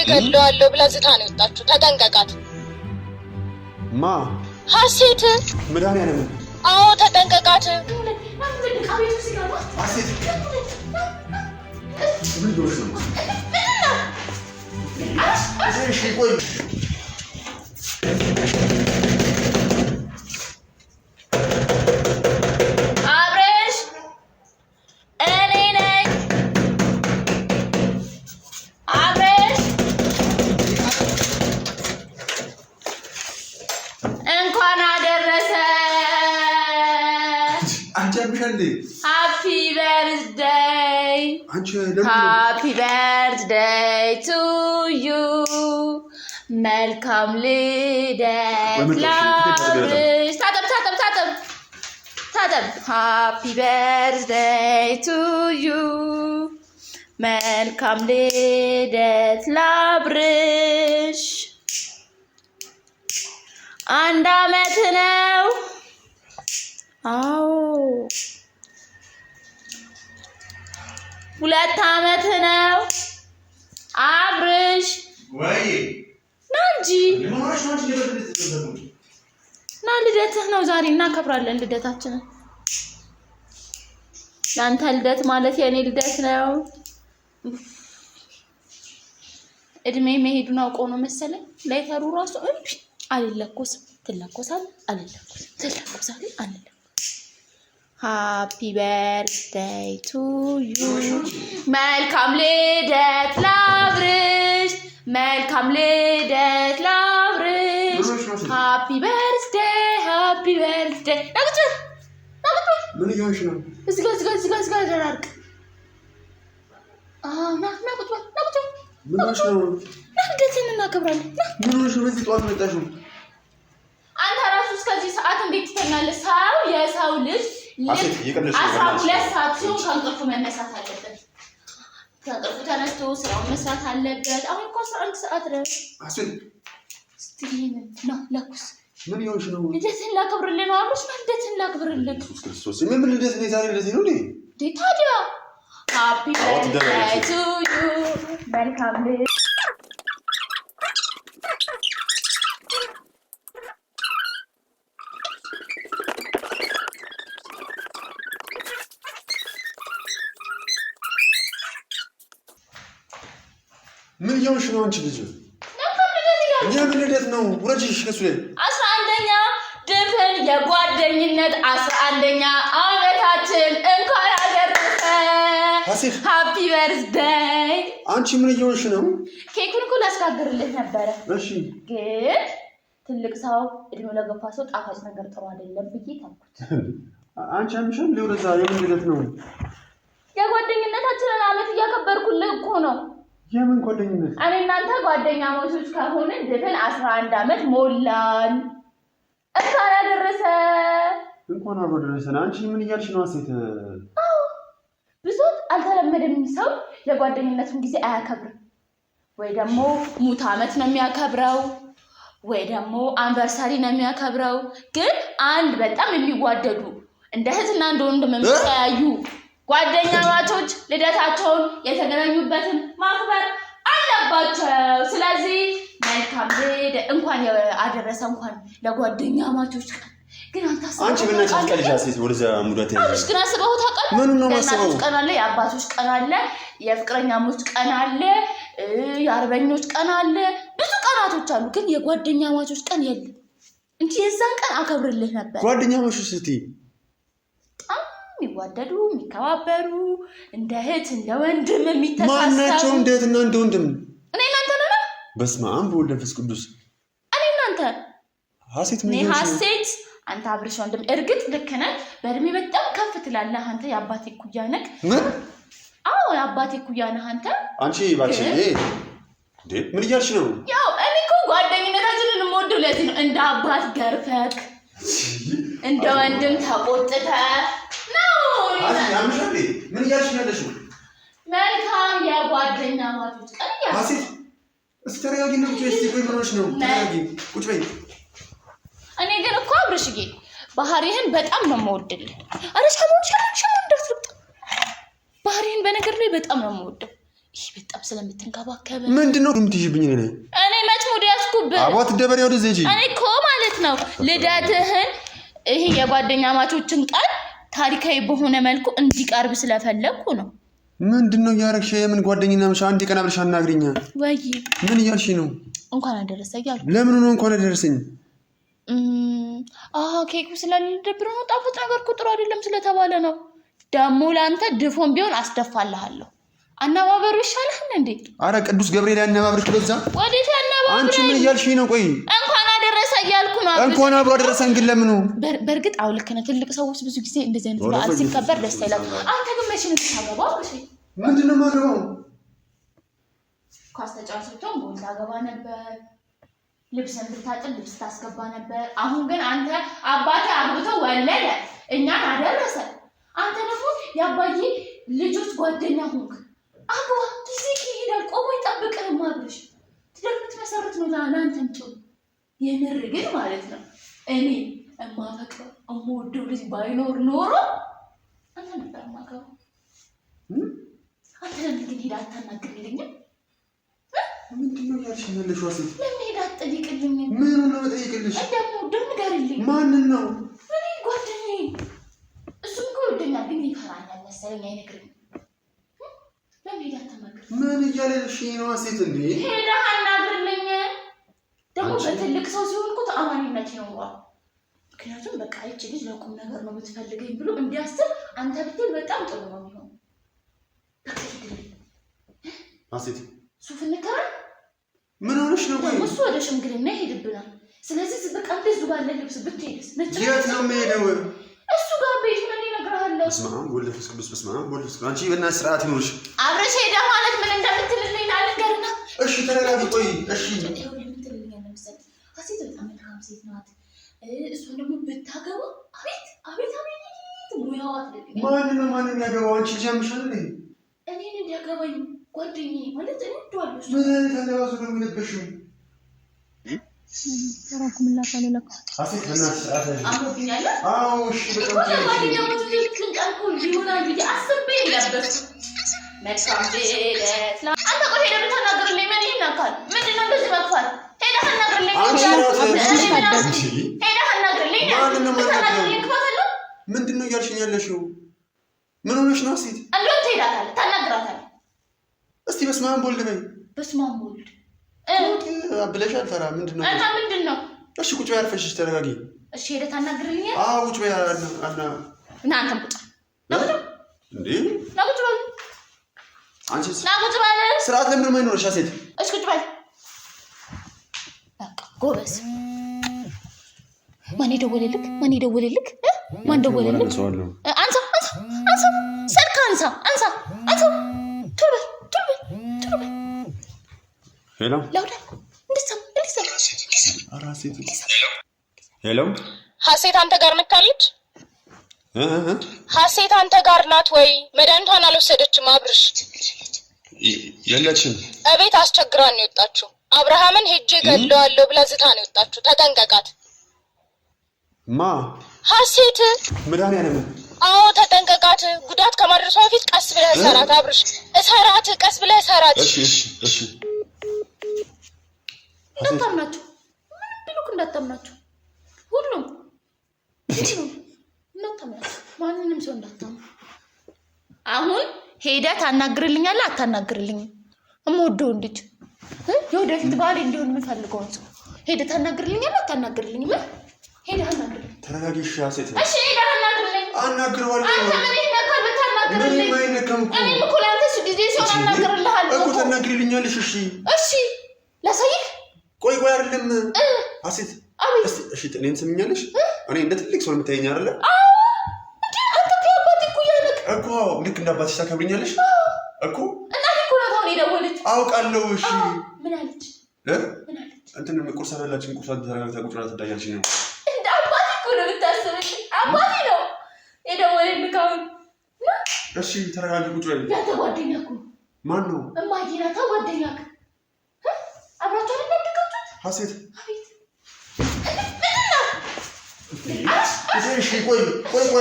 ገለዋለሁ ብላ ዝታ ነው የወጣችው። ተጠንቀቃት። ማ ሀሴት መድኃኒዓለም አዎ ተጠንቀቃት። ሀሴት ምን ዶሽ ነው? እሺ ቆይ አብረሽ እኔ ነኝ። አብረሽ እንኳን አደረሰ። አንቺ አብሻንዴ ሃፒ በርዝዴይ ሃፒ በርዝዴይ ቱ ዩ መልካም ልደት ላብርሽ። ታጠብ ታጠብ ታጠብ ታጠብ። ሃፒ በርዝዴይ ቱ ዩ መልካም ልደት ላብርሽ። 1 ዓመት ነው። አዎ 2 ዓመት ነው። አብርሽ ወይ ናንጂ ና ልደትህ ነው ዛሬ እናከብራለን ልደታችንን። ያንተ ልደት ማለት የኔ ልደት ነው። እድሜ መሄዱን አውቀው ነው መሰለኝ። ላይተሩ ራሱ እምቢ አልለኮስም። ትለኮሳለህ አልለኮስም። ትለኮሳለህ አልለኮስም። ሃፒ በርዝዴይ ቱ ዩ መልካም ልደት ላብርሽ። መልካም ልደት ላብርሽ። ሃፒ በርዝዴይ ሃፒ በርዝዴይ። ናቁጭ ናቁጭ ምን ይሆንሽ ነው? እዚህ ጋር ደራርቅ። ናቁጭ ናቁጭ ምን ሆንሽ ነው? ልደትን እናከብራለን። ምን ሆንሽ ነው? በዚህ ጠዋት መጣሽ ነው? አንተ ራሱ እስከዚህ ሰዓት እንዴት ትተኛለህ? ሰው የሰው ልጅ 12 ሰዓት ሲሆን ከእንቅልፉ መነሳት አለበት። ከእንቅልፉ ተነስቶ ስራውን መስራት አለበት። አሁን እኮ 11 ሰዓት ነው። እስቲ ነው ለኩስ። ምን ይሆንሽ ነው? ልደትን ላክብርልህ ነው አብሮሽ። ልደትን ላክብርልህ ክርስቶስ። ምን ልደት ነው? ዛሬ ልደት ነው እንዴ? ታዲያ ሃፒ በርዝዴይ ቱ ዩ መልካም ልደት። ምን ይሆንሽ ነው አንቺ ልጅ? ምን ልደት ነው? ወረጅሽ ከሱ ላይ 11ኛ ድፍን የጓደኝነት 11ኛ ዓመታችን እንኳን አደረሰ። ሃፒ በርዝዴይ። አንቺ ምን ይሆንሽ ነው? ኬኩን እኮ ላስጋግርልህ ነበረ። እሺ ግን ትልቅ ሰው እድሜው ለገፋ ሰው ጣፋጭ ነገር ጥሩ አይደለም ብዬ ተውኩት። አንቺ አምሽን ለወደዛ የምን ልደት ነው? የጓደኝነታችንን ዓመት እያከበርኩልህ እኮ ነው። የምን ጓደኝነት? እኔ እናንተ ጓደኛሞች ከሆንን ድፍን 11 ዓመት ሞላን። እንኳን አደረሰ። እንኳን አብሮ ደረሰን። አንቺ ምን እያልሽ ነው ሴት? አዎ ብዙት አልተለመደም። ሰው የጓደኝነቱን ጊዜ አያከብርም። ወይ ደግሞ ሙት ዓመት ነው የሚያከብረው፣ ወይ ደግሞ አንቨርሳሪ ነው የሚያከብረው። ግን አንድ በጣም የሚዋደዱ እንደ እህትና እንደ ወንድም የሚተያዩ ጓደኛ ማቾች ልደታቸውን የተገናኙበትን ማክበር አለባቸው። ስለዚህ መልካም ልደት እንኳን አደረሰ። እንኳን ለጓደኛ ማቾች ቀን። ግን አንቺ ምን ነሽ ቀልጃ ሴት ወደዛ ሙዳት ያለ አብሽ ግን አስበው ታውቃለህ? ምን ነው ማስበው? ቀን አለ፣ የአባቶች ቀን አለ፣ የፍቅረኛሞች ቀን አለ፣ የአርበኞች ቀን አለ። ብዙ ቀናቶች አሉ። ግን የጓደኛ ማቾች ቀን የለም እንጂ የዛን ቀን አከብርልህ ነበር። ጓደኛ ማቾች ስትይ የሚዋደዱ የሚከባበሩ እንደ እህት እንደ ወንድም የሚተሳሰቡ ማናቸው? እንደ እህትና እንደ ወንድም እኔ እናንተ ነን። በስመ አብ ወወልድ ወመንፈስ ቅዱስ። እኔ እናንተ ሀሴት ምን እኔ ሀሴት አንተ አብርሽ ወንድም። እርግጥ ልክ ነህ፣ በእድሜ በጣም ከፍ ትላለህ አንተ። የአባቴ ኩያ ነህ። ምን? አዎ የአባቴ ኩያ ነህ አንተ። አንቺ ባክሽ እንዴ ምን እያልሽ ነው? ያው እኔ እኮ ጓደኝነታችንን የምወደው ለዚህ ነው። እንደ አባት ገርፈክ እንደ ወንድም ተቆጥተህ ነው። ምን እያልሽ ነው ያለሽው? መልካም የጓደኛ ማቾች ቀን ሀሴት እስቲ ተረጋጊ ነው። እስቲ ቆይ ምን ሆነሽ ነው? ተረጋጊ ቁጭ በይ። እኔ ግን እኮ አብርሽዬ ባህሪህን በጣም ነው የምወድልህ። አረ ሸሞን እንዳትረጥ። ባህሪህን በነገር ላይ በጣም ነው የምወደው። ይሄ በጣም ስለምትንከባከብ ምንድነው የምትይዥብኝ ነኝ እኔ መች ሙድ ያስኩብህ አቦት ደበሬ ወደ ዘጂ እኔ እኮ ማለት ነው ልደትህን ይሄ የጓደኛ ማቾችን ቃል ታሪካዊ በሆነ መልኩ እንዲቀርብ ስለፈለኩ ነው ምንድነው ያረክሽ የምን ጓደኛና ምሽ አንድ ቀን አብረሽ አናግሪኛ ወይ ምን እያልሽ ነው እንኳን አደረሰኝ ያልኩ ለምን ነው እንኳን አደረሰኝ ኬኩ ስለልደብር ነው ጣፍጥ ነገር ቁጥሩ አይደለም ስለተባለ ነው ደሞ ላንተ ድፎን ቢሆን አስደፋልሃለሁ አናባበሩ ይሻላል እንዴ አረ ቅዱስ ገብርኤል ያናባብርሽ በዛ ወዴት ያናባብር አንቺ ምን እያልሽ ነው ቆይ እንኳን አደረሰ ያልኩ ነው እንኳን አብሮ አደረሰን ግን ለምን ነው በርግጥ አውልከነ ትልቅ ሰዎች ብዙ ጊዜ እንደዚህ አይነት በዓል ሲከበር ደስ ይላል አንተ ግን መቼ ነው ታገባው እሺ ምንድነው ማገባው ካስተጫውተው ቦል ታገባ ነበር ልብስን ብታጥል ልብስ ታስገባ ነበር አሁን ግን አንተ አባቴ አግብተው ወለደ እኛን አደረሰ አንተ ደግሞ ያባዬ ልጆች ጓደኛ ሆንክ አግባ ጊዜ ይሄዳል ቆሞ ይጠብቅህ ማብርሽ ትደርኩት መሰረት ነው ለአንተም ጥሩ የምር ግን ማለት ነው እኔ እማፈቅረው እምወደው ልጅ ባይኖር ኖሮ አንተ ነበር ማገባው አንተ ለምን ግን ሄዳ አታናግርልኝም ምንድነው ያልሽኛለሽ ዋሴት ለምን ሄዳ አትጠይቅልኝ ምን ነው መጠይቅልሽ ደግሞ ንገርልኝ ማንን ነው እኔ ጓደኛዬ እሱም እኮ ወደኛል ግን ይፈራኛል መሰለኝ አይነግርም ለምን ሄዳ አታናግር ምን እያለሽ ነው ዋሴት እንዴ ሄዳ አናግርልኝ ደግሞ በትልቅ ሰው ሲሆን እኮ ተአማኒነት ይኖረዋል ምክንያቱም በቃ እቺ ልጅ ለቁም ነገር ነው የምትፈልገኝ ብሎ እንዲያስብ አንተ ብትል በጣም ጥሩ ነው የሚሆነው በቃ ሄድልኝ ዋሴት ሱፍ እንከራ ምን ሆነሽ ነው ቆይ እሱ ወደ ሽምግልና ይሄድብናል ስለዚህ በቃ እንደዚህ ባለ ልብስ ብትሄድስ ነጭ የት ነው የምሄደው እሱ ጋር ቤት ምን ይነግርሃለሁ በስመአብ ወልድ መንፈስ ቅዱስ በስመአብ ወልድ መንፈስ አንቺ በእናትሽ ስርዓት ይኖርሽ አብረሽ ሄዳ ማለት ምን እንደምትልልኝ አልንገርና እሺ ተረጋጊ ቆይ እሺ ሀሴት በጣም መልካም ሴት ናት እሷን ደግሞ ብታገባ አቤት ሙያዋ ትልልኛል ማንን ያገባው አንቺ ልጅ ያምሻል እንዴ እኔን እንዲያገባኝ ጓደኛዬ ማለት እኔ እንደዋለሁ ምን አይነት አለባበስ ነው የምትለብሺው ተራኩም ላፋለ ለካ ሀሴት በእናትሽ ስርዓት ያዥ አሞብኛል አዎ እሺ በጣም ጓደኛዬ ትልቅ ቃልኩ ሊሆናል ብዬ አስቤ ለበስ መልካም ልደት አንተ ቆይ ሄደህ ብታናግርልኝ ምን ይናካል ምንድነው እንደዚህ መጥፋት ሄደህ አናግርልኝ ሄደህ አናግርልኝ ምንድነው እያልሽኝ ያለሽው ምን ሆነሽ ነው ሴት እንደው ትሄዳታለህ ታናግራታለህ እስቲ በስመ አብ ወልድ በይ በስመ አብ ወልድ ብለሻል ተራ ምንድነው አንተ ምንድነው እሺ ቁጭ በይ አርፈሽ ተረጋጊ እሺ ሄደህ ታናግርልኝ አዎ ቁጭ በይ እና አንተም ቁጭ ነው እንዴ ነው ቁጭ በል አንቺ ነው ቁጭ በል ስርዓት ለምን ነው የማይኖርሽ ሴት እሺ ቁጭ በል በቃ ጎበዝ ማን ይደወልልክ ማን ደወለልክ አንሳ ስልክ አንሳ ቶሎ በል ሄሎ ለውዳ እንድትሰማ አራሴት ሄሎ ሀሴት አንተ ጋር መታለች ሀሴት አንተ ጋር ናት ወይ መድኃኒቷን አልወሰደችም አብርሽ የለችም እቤት አስቸግራን ነው የወጣችው አብርሃምን ሄጄ ገድለዋለሁ ብላ ዝታ ነው የወጣችው ተጠንቀቃት ማ ሀሴት መድኃኒዓለም አዎ ተጠንቀቃት ጉዳት ከማድረሷ በፊት ቀስ ብለህ ሰራት አብርሽ እሰራት ቀስ ብለህ ሰራት እሺ እንዳታምናቸው ምን ቢሉክ እንዳታምናቸው ሁሉም እንዳታምናቸው ማንንም ሰው እንዳታምና አሁን ሄደህ ታናግርልኛለህ አታናግርልኝም እምወደውን ልጅ የወደፊት ባሌ እንዲሆን የምፈልገውን ሰው ሄደህ ታናግርልኛለህ አታናግርልኝም ሄደህ አናግርልኝ ተረጋጊ እሺ ሀሴት እሺ ሄደህ አናግርልኝ አናግረዋለሁ አንተ ምን ይነካል ብታናግርልኝ ምን አይነካም እኮ እኔም እኮ ለአንተ ጊዜ ሲሆን አናግርልሃለሁ እኮ ታናግሪልኛለሽ እሺ ላሳይህ ቆይ አይደለም ሀሴት እሺ እኔን ትሰሚኛለሽ እኔ እንደ ትልቅ ሰው የምታየኝ አይደለ አንተ ከአባቴ እኮ ያለቅ እኮ ልክ እንደ አባትሽ ታከብሪኛለሽ እኮ እናቴ እኮ ናት አሁን የደወለች አውቃለሁ እሺ ምን አለች እንትን ቁርስ አላላችን ቁርሷን ተረጋግታ ቁጭ ብላ ትዳያለሽ ነው እንደ አባቴ እኮ ነው የምታስበኝ አባቴ ነው የደወለልህ አሁን እሺ ተረጋጊ ቁጭ በይ ያንተ ጓደኛ እኮ ማን ነው እማዬ ናት ጓደኛ አብራችሁ እንደምትቀጡት ሀሴት አቤት እሺ ቆይ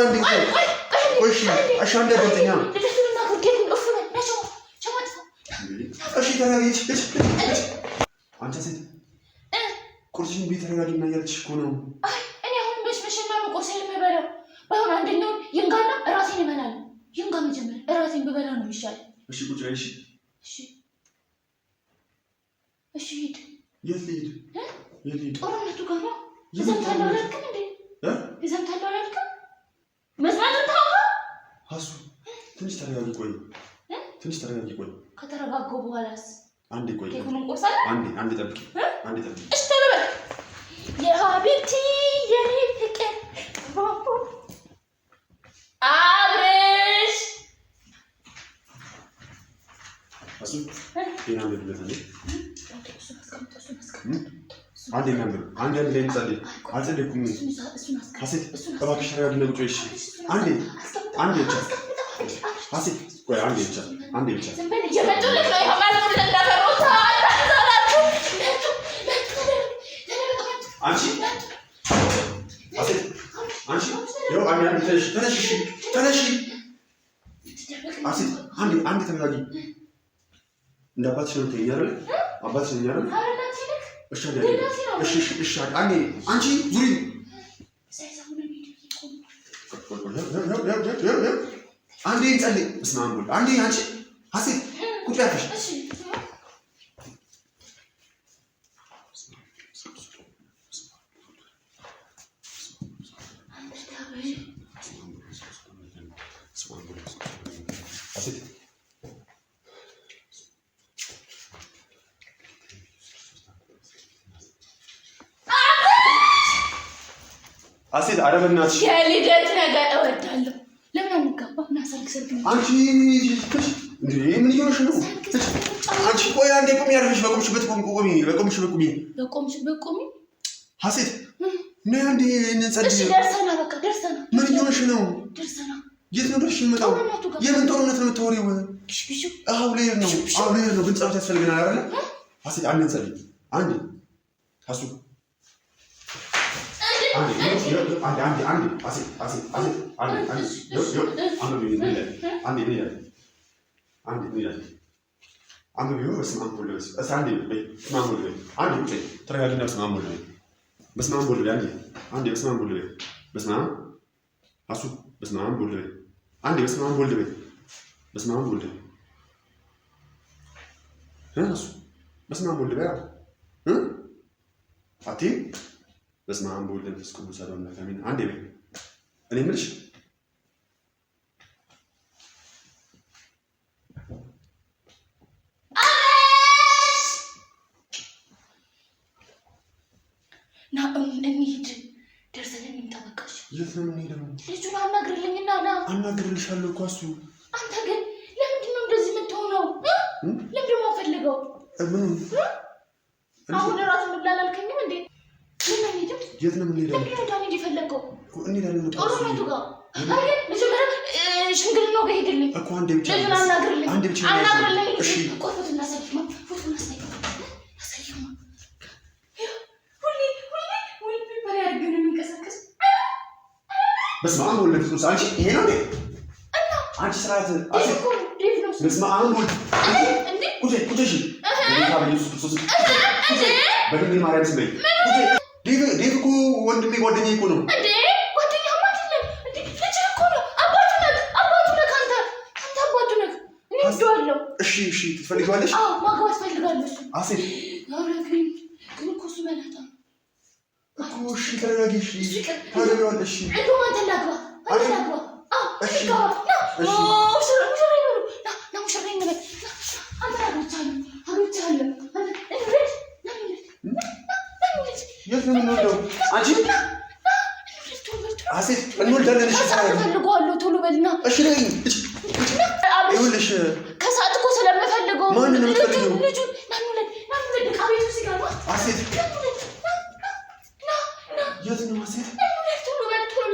አንዴ ቆይ እሺ አሻንደ ጓደኛ ተረጋጊ አንቺ ሴት ቁርሽን ቤት ተረጋጊና ያልሽ እኮ ነው አይ እኔ አሁን መስመሽና ነው ቁርሴን የምበላው ባይሆን አንደኛው ይንጋና ራሴን ይበላል ይንጋ መጀመሪያ ራሴን ብበላ ነው የሚሻለው እሺ ቁጭ በይ እሺ ሂድ የት ልሂድ ጦርነቱ ጋር ነው ይዘምታለሁ አላልክም እንዴ ይዘምታለሁ አላልክም መስማት ታውቃ ሀሱ ትንሽ ተረጋጊ ቆይ ከተረጋጋው በኋላስ አንዴ ቆይ ከሁሉም ቆርሳለ አንዴ ጠብቂ እሺ ተለበል የሀቢብቲ የኔ ፍቅር አብረሽ ሀሱ ጤና እንደብለታለ አንዴ ነበር አንዴ ላይ እንጸልይ አልጸለይኩም ሀሴት እባክሽ ተረጋጊና ቁጭ እሺ አንዴ ብቻ ሀሴት ቆይ አንዴ ብቻ ዝም በል እየመጡልህ ነው ይኸማል ነው ለዳፈሮታ አንቺ ሀሴት ይኸው አንዴ ተነሽ ሀሴት አንዴ ተረጋጊ እንደ አባትሽ ነው የምትይኝ አይደል አባትሽ ነው አይደል እሺ አንዴ አንቺ ዙሪ አንዴ እንጸልይ በስመ አብ ወልድ አንዴ አንቺ ሀሴት ቁጭ ያልሽ እሺ ሀሴት አረበናት የልደት ነገር እወዳለሁ ለምን አንጋባ ሰርግ አንቺ እንዴ ምን ይሆንሽ ነው አንቺ ቆይ አንዴ ቆም ያርፍሽ በቆምሽበት ቆሚ ሀሴት ምን አንዴ እንጸልይ እሺ ደርሰና ምን ይሆንሽ ነው የት ነው ደርሽ የምመጣው የምን ጦርነት ነው የምታወሪው አው ለየር ነው ግን ጸሎት ያስፈልገናል አይደል ሀሴት አንዴ እንጸልይ አንዴ ሀሱ አንዴ ሀሴት አንዴ በስመ አብ ወልድ አንዴ ተረጋጊና በስመ አብ ወልድ አንዴ በስመ አብ ወልድ በስመ አብ ሀሱ በስመ አብ ወልድ አንዴ በስመ አብ ወልድ ሀሱ በስመ አብ ወልድ አቲ በስመ አብ ወልድ መንፈስ ቅዱስ አሐዱ አምላክ አሜን አንዴ በይ እኔ የምልሽ እንሂድ ደርሰን እንጠበቃሽ የት ነው የምንሄደው ልጁን አናግርልኝና አናግርልሻለሁ እኮ እሱ አንተ ግን ለምንድን ነው እንደዚህ የምትሆነው ለምንድን ነው የምፈልገው አሁን እራሱ ምብላላልከኝም እንዴ የት ነው የምንሄደው ለምንድን ነው ዳንኤል የፈለገው እንሄዳለን ጦርነቱ ጋር አይ መጀመሪያ ሽምግልናው ጋር ሄድልኝ እኮ አንዴ ብቻ ልጁን አናግርልኝ እሺ ፎቶ እናሳይማ በስመ አብ ወልድ መንፈስ አንቺ ይሄ ነው እንዴ አንቺ ስርዓት በስመ አብ ወልድ ቁጭ ጌታ በኢየሱስ ክርስቶስ በድንግል ማርያም ስም ዴቭ እኮ ወንድሜ ጓደኛዬ እኮ ነው እንዴ ጓደኛህ ማለት ነው እንዴ ልጅ እኮ ነው አባቱ ነህ አንተ አባቱ ነህ እኔ ወደዋለሁ እሺ ትፈልጊዋለሽ አዎ ማግባት ፈልጋለሁ አሴት ግን እኮ እሱ መላጣ እኮ እሺ ተረጋጊ እሺ ታገቢዋለሽ እንደው አንተ ላግባ እሺ ሙሽራዬ ነው አንተ አግብቻለሁ የት ነው የምንወልደው አንቺ አሴት እንወልዳለን እሺ ፈልገዋለሁ ቶሎ በልና እሺ ነኝ ይኸውልሽ ከሰዓት እኮ ስለምፈልገው ማንን ነው የምትፈልጊው ልጁን ናኑለት ዕቃ ቤቱ ሲገባ አሴት የት ነው አሴት ቶሎ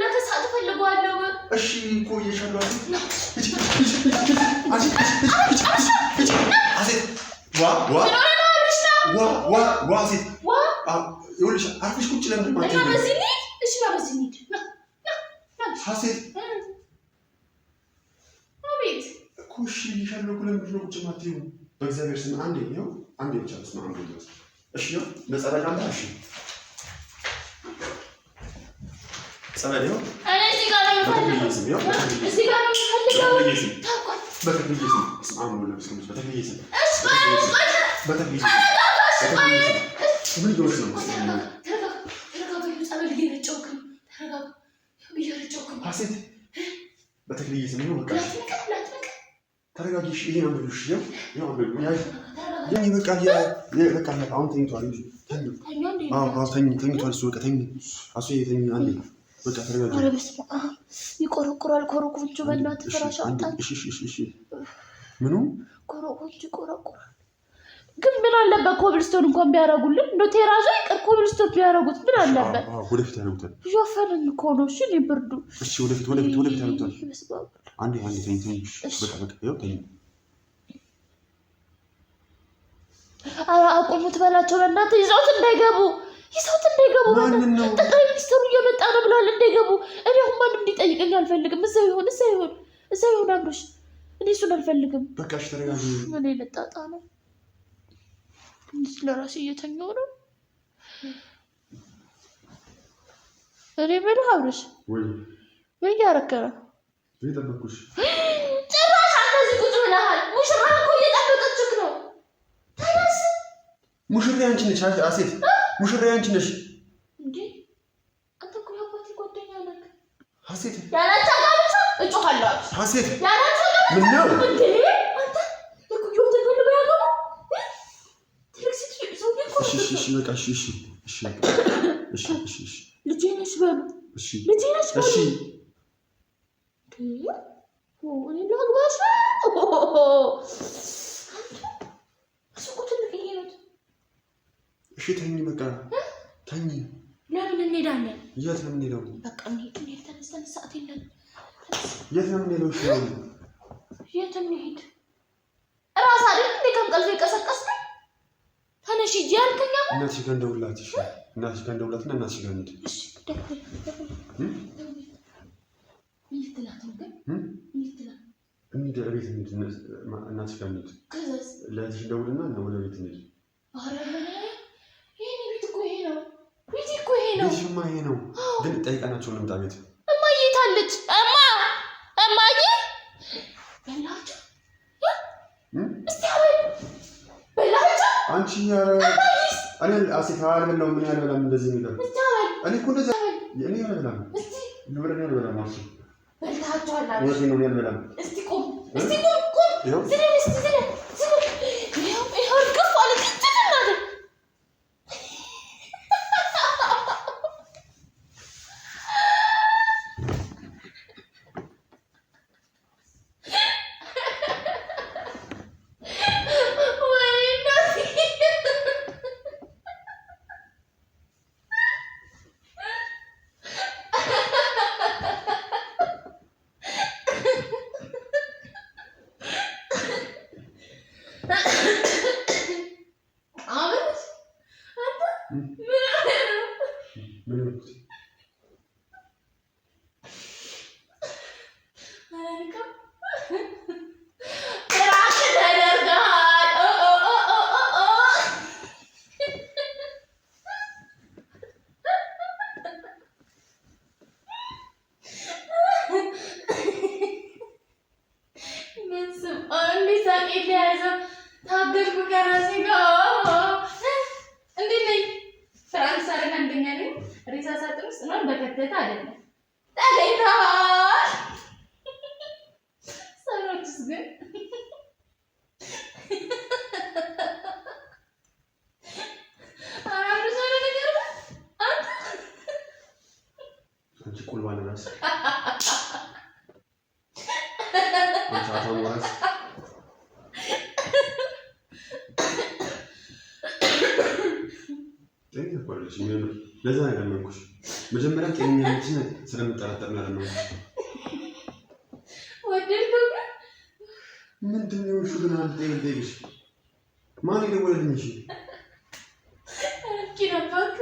ለከሰዓት ፈልገዋለሁ እሺ እኮ እየሻለሁ አሴት ዋ አሴት ይኸውልሽ አርፈሽ ቁጭ ለምን ማለት ነው በዚህ ሂድ ሀሴት አቤት እኮ እሺ እየሻለሁ እኮ ለምንድን ነው ቁጭ የማትይው በእግዚአብሔር ስም አንዴ ነው አንዴ ብቻ ነው አንዴ ነው እሺ ነው ለጸበል አንተ እሺ ጸበል ነው እኔ እዚህ ጋር ነው የምፈልገው እዚህ ጋር ነው የምፈልገው በተክልዬ ስም ስማም ነው ለምስከምስ በተክልዬ ስም በተክልዬ ምን ይወስ ነው ጸበል እየረጨውክ ሀሴት በተክልዬ ስም ነው በቃ ተረጋጊሽ ይሄ ነው ብሉሽ ነው ያው በቃ በቃ አሁን ተኝቷል እንጂ ተኝቷል እሱ በቃ አሱ የተኛ አንዴ በቃ ተረጋጊ ኧረ በስመ አብ ይቆረቁራል ኮረኮንቹ በእናትህ ፍራሽ አጣ እሺ ምኑ ኮረኮንቹ ይቆረቁራል ግን ምን አለበት ኮብልስቶን እንኳን ቢያረጉልን እንደ ቴራዞ ይቀር ኮብልስቶን ቢያረጉት ምን አለበት ወደፊት ያረጉታል ይወፈንን እኮ ነው እሺ ሊብርዱ እሺ ወደፊት ያረጉታል አንዴ ተኝ በቃ ይኸው ተኝ ኧረ አቁሙት በላቸው በእናትህ ይዘውት እንዳይገቡ ጠቅላይ ሚኒስትሩ እየመጣ ነው ብለዋል እንዳይገቡ እኔ አሁን ማንም እንዲጠይቀኝ አልፈልግም እዛው ይሁን አብሮሽ እኔ እሱን አልፈልግም በቃ እሺ ተረጋጊ ምን የመጣጣ ነው እንዴ ለራሴ እየተኛው ነው እኔ ምን አብሮሽ ወይ ያረከረ ይጠብቁሽ ጭራሽ አንተዚህ ቁጭ ብለሃል ሙሽራ እኮ እየጠበቀችክ ነው ተነስ ሙሽራ አንቺ ነሽ አሴት ሙሽራ አንቺ ነሽ እንዴ አንተ እኮ ያባቴ ጓደኛ ነህ አሴት ያላንተ ጋብቻ እጮሃለሁ አሴት ያላንተ ምን ነው እንዴ አንተ እኮ ይወጣ ነው ያለው ትልክሲት ሰው ቢቆ እሺ በቃ እሺ ልጄ ነሽ በሉ እሺ ልጄ ነሽ እሺ እኔ ላግባሽ እሺ ተኝ በቃ ተኝ ለምን እንሄዳለን የት ነው የምንሄደው በቃ እንሂድ ተነስተን ሰዓት የለም የት ነው የምንሄደው እሺ የት እንሂድ እራስ አይደል እንዴ ከእንቅልፌ የቀሰቀስከኝ ተነሽ ሂጂ ያልከኝ እናትሽ ጋር እንደውላት እሺ እናትሽ ጋር እንደውላትና እናትሽ ጋር እንሂድ እሺ እንሂድ ለቤት እንሂድ እናትሽ ጋር እንሂድ ከዛስ ለእህትሽ ደውልና ወደ ቤት እንሂድ ኧረ ቤትሽማ ይሄ ነው ግን ጠይቀናቸው እንምጣ ቤት እማዬ ታለች እማዬ በላቸው እስቲ በላቸው አንቺ ኧረ እኔ አሴት አልበላሁም ምን ያልበላም እንደዚህ ነገር እኔ እኮ እንደዛ እኔ አልበላም እስቲ ንብረን ያልበላም አሱ በላቸው አላ ወይስ ነው ያልበላም እስቲ ቆም ዝለል እስቲ ዝለል ይሄው ግፍ አለ ትተናደ ለዛ ነገር መንኩሽ መጀመሪያ ከእኛችን ስለምጠራጠር ነው ወደድከው ምንድነው እሱ ግን አንተ ይልሽ ማን ይደወልልኝ እሺ ኪራባክ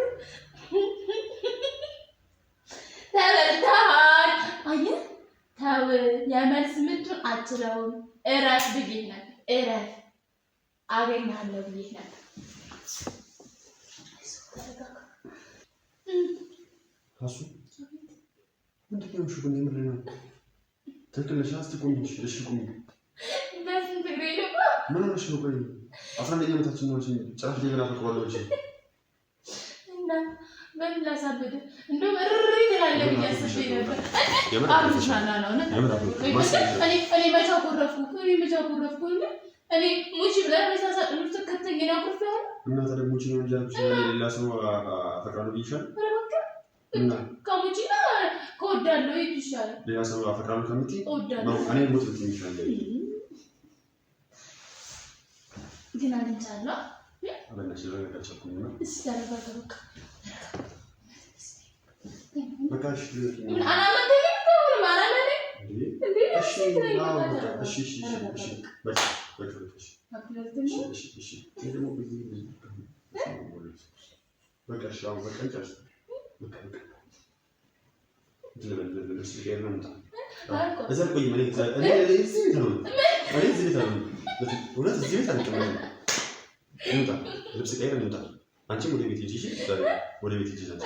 ተበልተሃል አየህ ታው የመልስ ምቱን አትለውም እረፍ ብዬሽ ነበር እረፍ አገኛለሁ ብዬሽ ነበር። ካሱ ምንድን ነው የምልሽው? ግን የምር ነው ትክክል ነሽ። እስኪ ቁሚ። እሺ ቁሚ። በስንት እግሬ ልባ ምን ሆነሽ ነው? ቆይ 11ኛ ዓመታችን ነው። ጭራሽ ጀግና ፈቅሯለሁ እንጂ እና በምን ላሳብድ እንደው እሪ ትላለህ ብዬሽ አስቤ ነበር። አብሻና ነው እኔ መቼ አኮረፍኩ እኔ ሙቺ ብለህ መሳሳት ነው ተከተኝ ነው አኮርፈህ እና ታዲያ ሙቺ ነው እንጂ ሌላ ሰው አፈቅራለሁ ብዬሻል እና ከሙቺ ከወዳለሁ ይሻላል። ሌላ ሰው አፈቅራለሁ ከምትይ እወዳለሁ እኔ ሞት ልትይ ይሻላል። ግን አንቻለሁ አበላሽ ለነገርኩኝ ነው እስከረበከ በቃ እሺ ምን አላማደኝ ነው ማራማኔ እሺ አንቺም ወደ ቤት ሂጂ። ወደ ቤት ሂጂ ዘንድ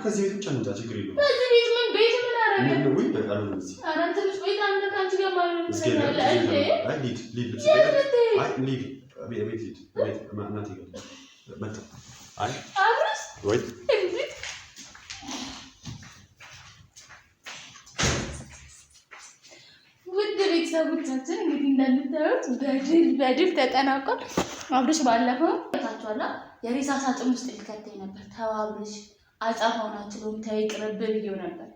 ከዚህ ቤት ብቻ እንውጣ፣ ችግር የለውም። ከዚህ ቤት ምን ቤት ምን አደረገ? ምን ወይ በቃ ነው እዚህ አራንተ ልጅ ወይ ታንተ ካንቺ ጋር ማለት ነው። እስኪ ውድ ቤተሰቦቻችን እንግዲህ እንደምታዩት በድል ተጠናቋል። አብርሽ ባለፈው ታቷላ የሬሳ ሳጥን ውስጥ ሊከተኝ ነበር። ተዋብልሽ አጻፋውን አትሎም ተይቅርብ ብዬው ነበር።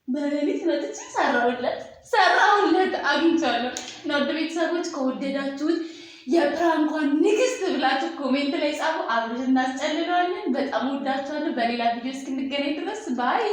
በሌሊት መጥቼ ሰራውለት አግኝቻለሁ። እና ውድ ቤተሰቦች ከወደዳችሁት የፕራንኳን ንግስት ብላችሁ ኮሜንት ላይ ጻፉ። አብርሽ እናስጨልለዋለን። በጣም ወዳችኋለሁ። በሌላ ቪዲዮ እስክንገናኝ ድረስ ባይ